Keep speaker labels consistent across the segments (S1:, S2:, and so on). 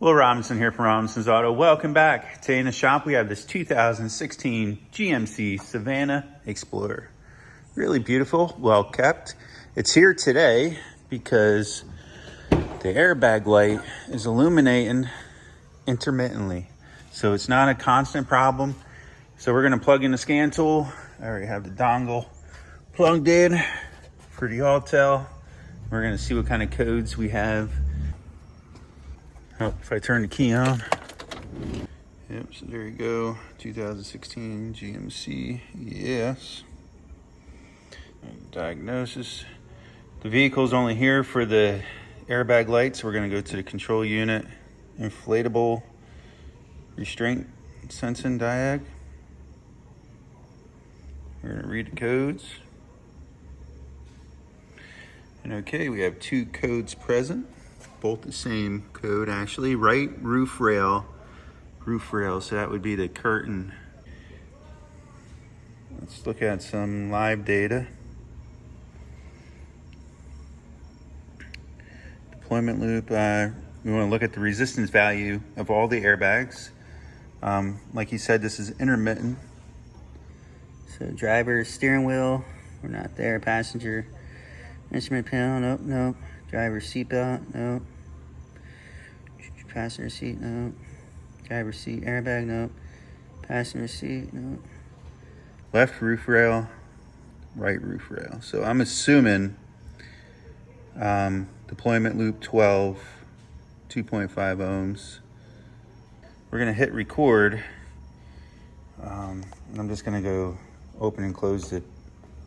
S1: Will Robinson here from Robinson's Auto. Welcome back. Today in the shop we have this 2016 GMC Savanna Explorer. Really beautiful, well kept. It's here today because the airbag light is illuminating intermittently. So it's not a constant problem. So we're gonna plug in the scan tool. I already have the dongle plugged in for the Autel. We're gonna see what kind of codes we have. Oh, if I turn the key on. Yep, so there you go. 2016 GMC, yes. And diagnosis. The vehicle's only here for the airbag lights. We're gonna go to the control unit, inflatable restraint sensing diag. We're gonna read the codes. And okay, we have two codes present. Both the same code actually. Right roof rail, so that would be the curtain. Let's look at some live data. Deployment loop, we want to look at the resistance value of all the airbags. Like you said, this is intermittent. So driver, steering wheel, we're not there. Passenger, instrument panel, nope. Driver seatbelt, no. Passenger seat, no. Driver seat airbag, no. Passenger seat, no. Left roof rail, right roof rail. So I'm assuming deployment loop 12, 2.5 ohms. We're gonna hit record. And I'm just gonna go open and close the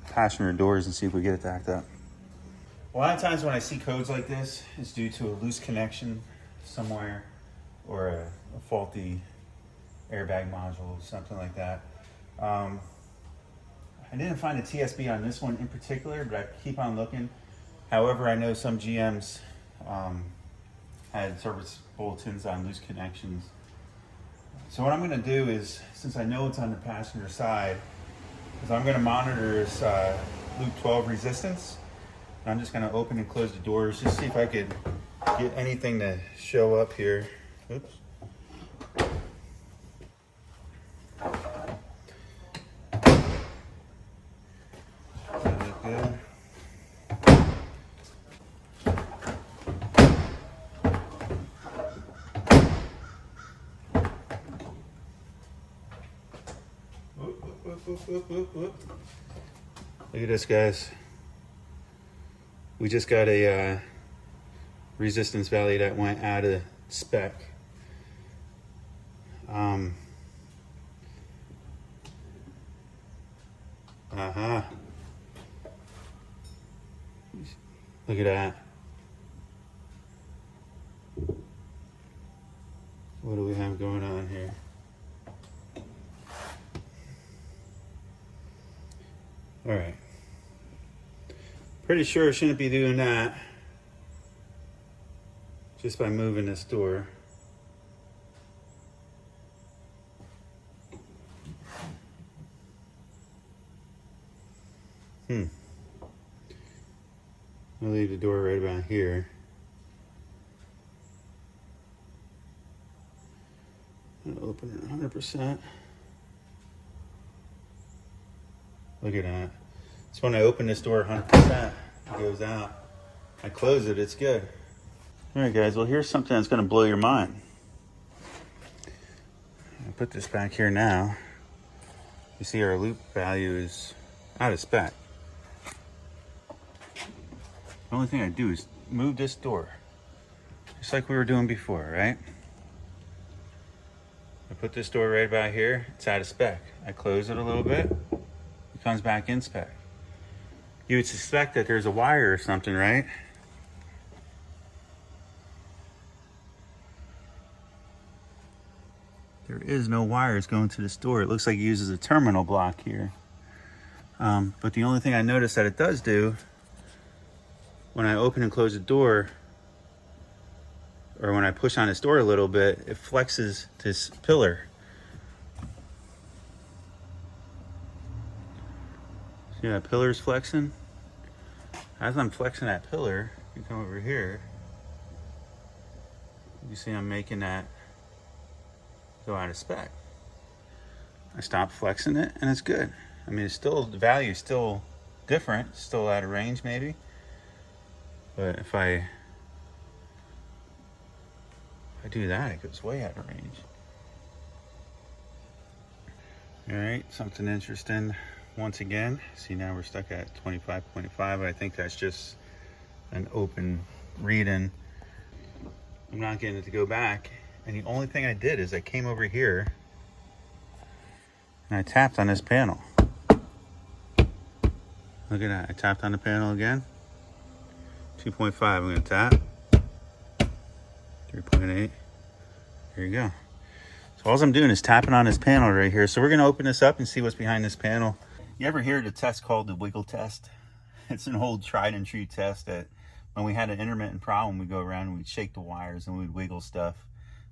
S1: passenger doors and see if we get it to act up. A lot of times when I see codes like this, it's due to a loose connection somewhere or a faulty airbag module, something like that. I didn't find a TSB on this one in particular, but I keep on looking. However, I know some GMs had service bulletins on loose connections. So what I'm gonna do is, since I know it's on the passenger side, is I'm gonna monitor this loop 12 resistance. I'm just gonna open and close the doors, just see if I could get anything to show up here. Oops. Look at this, guys. We just got a resistance value that went out of spec. Look at that. What do we have going on here? All right. Pretty sure it shouldn't be doing that just by moving this door. I'll leave the door right about here. I'll open it 100%. Look at that. So when I open this door 100%, it goes out. I close it, it's good. All right, guys, well, here's something that's gonna blow your mind. I'll put this back here now. You see our loop value is out of spec. The only thing I do is move this door, just like we were doing before, right? I put this door right about here, it's out of spec. I close it a little bit, it comes back in spec. You would suspect that there's a wire or something, right? There is no wires going to this door. It looks like it uses a terminal block here. But the only thing I noticed that it does do, when I open and close the door, or when I push on this door a little bit, it flexes this pillar. See that pillar's flexing? As I'm flexing that pillar, you come over here, You see I'm making that go out of spec. I stopped flexing it and it's good. I mean, it's still, the value is still different, still out of range maybe. But if I do that, it goes way out of range. All right, something interesting. Once again, see now we're stuck at 25.5. I think that's just an open read-in. I'm not getting it to go back. And the only thing I did is I came over here and I tapped on this panel. Look at that, I tapped on the panel again. 2.5, I'm gonna tap. 3.8, there you go. So all I'm doing is tapping on this panel right here. So we're gonna open this up and see what's behind this panel. You ever hear the test called the wiggle test? It's an old tried and true test that when we had an intermittent problem, we'd go around and we'd shake the wires and we'd wiggle stuff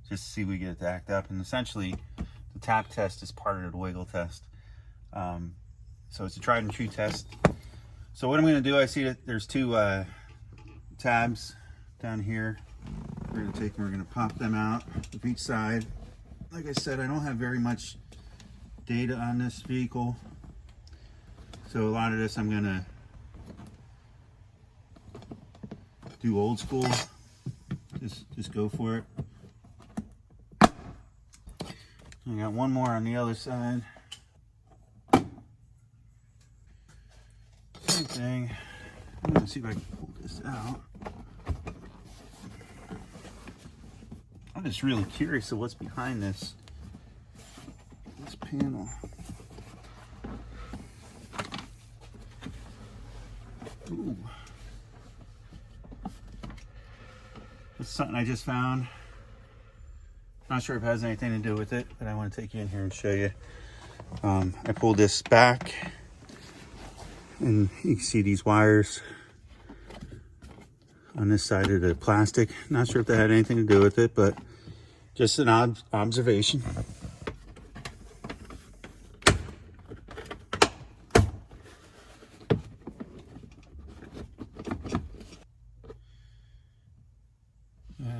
S1: just to see if we get it to act up. And essentially, the tap test is part of the wiggle test. So it's a tried and true test. So what I'm gonna do, I see that there's two tabs down here. We're gonna take and we're gonna pop them out of each side. Like I said, I don't have very much data on this vehicle. So a lot of this I'm gonna do old school. Just go for it. I got one more on the other side. Same thing. I'm gonna see if I can pull this out. I'm just really curious of what's behind this panel. Ooh. It's something I just found. Not sure if it has anything to do with it, but I want to take you in here and show you. I pulled this back and you can see these wires on this side of the plastic. Not sure if that had anything to do with it, but just an observation.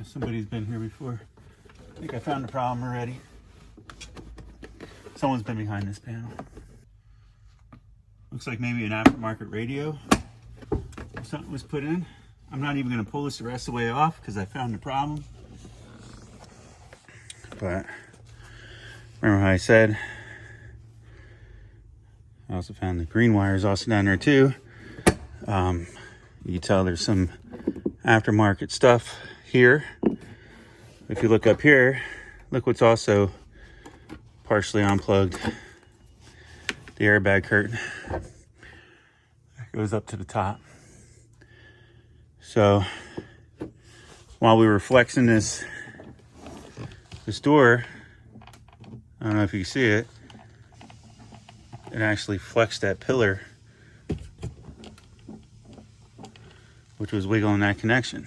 S1: Somebody's been here before. I think I found the problem already. Someone's been behind this panel. Looks like maybe an aftermarket radio or something was put in. I'm not even going to pull this the rest of the way off because I found the problem. But remember how I said, I also found the green wires also down there too. You can tell there's some aftermarket stuff here. If you look up here, look what's also partially unplugged. The airbag curtain that goes up to the top. So while we were flexing this door, I don't know if you can see it, it actually flexed that pillar, which was wiggling that connection.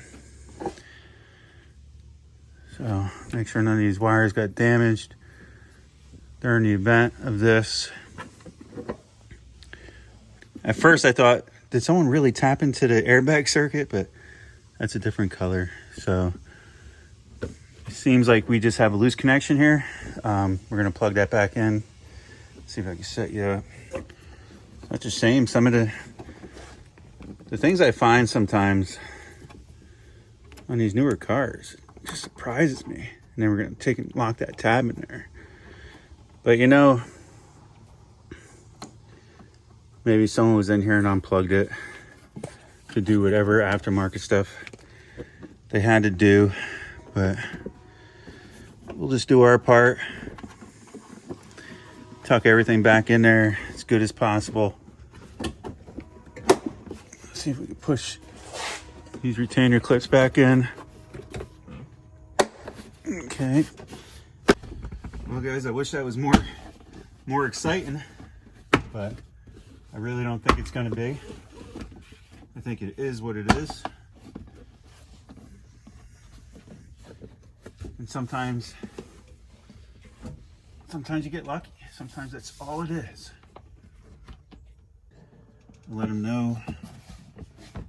S1: So make sure none of these wires got damaged during the event of this. At first I thought, did someone really tap into the airbag circuit? But that's a different color. So it seems like we just have a loose connection here. We're gonna plug that back in. See if I can set you up. Such a shame. Some of the things I find sometimes on these newer cars, it just surprises me. And then we're gonna take and lock that tab in there. But you know, maybe someone was in here and unplugged it to do whatever aftermarket stuff they had to do. But we'll just do our part. Tuck everything back in there as good as possible. Let's see if we can push these retainer clips back in. Okay. Well guys, I wish that was more exciting, but I really don't think it's gonna be. I think it is what it is. And sometimes you get lucky. Sometimes that's all it is. I'll let them know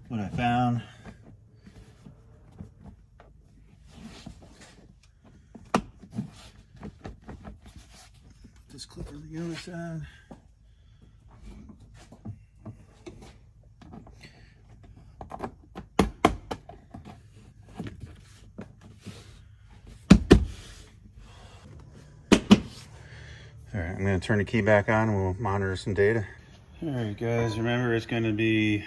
S1: what I found. this clip on the other side. All right, I'm going to turn the key back on and we'll monitor some data. All right, guys, remember it's going to be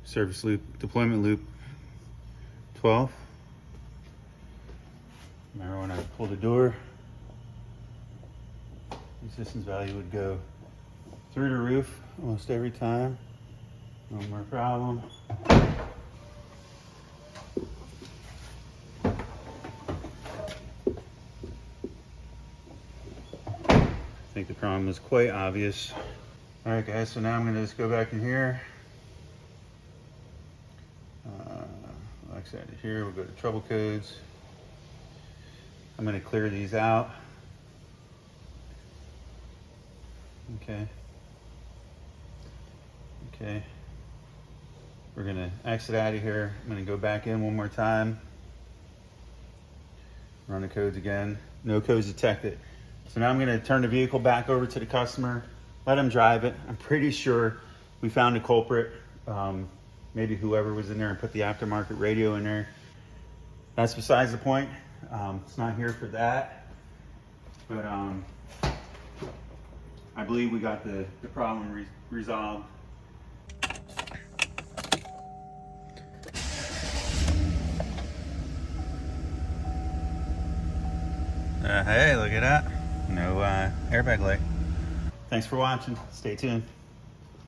S1: service loop, deployment loop 12. Remember when I pulled the door, resistance value would go through the roof almost every time. No more problem. I think the problem is quite obvious. All right, guys, so now I'm gonna just go back in here. Like I said, here we'll go to trouble codes. I'm gonna clear these out. Okay. Okay. We're gonna exit out of here. I'm gonna go back in one more time. Run the codes again. No codes detected. So now I'm gonna turn the vehicle back over to the customer, let them drive it. I'm pretty sure we found a culprit. Maybe whoever was in there and put the aftermarket radio in there. That's besides the point. It's not here for that. But I believe we got the problem resolved. Hey, look at that. No airbag light. Thanks for watching. Stay tuned.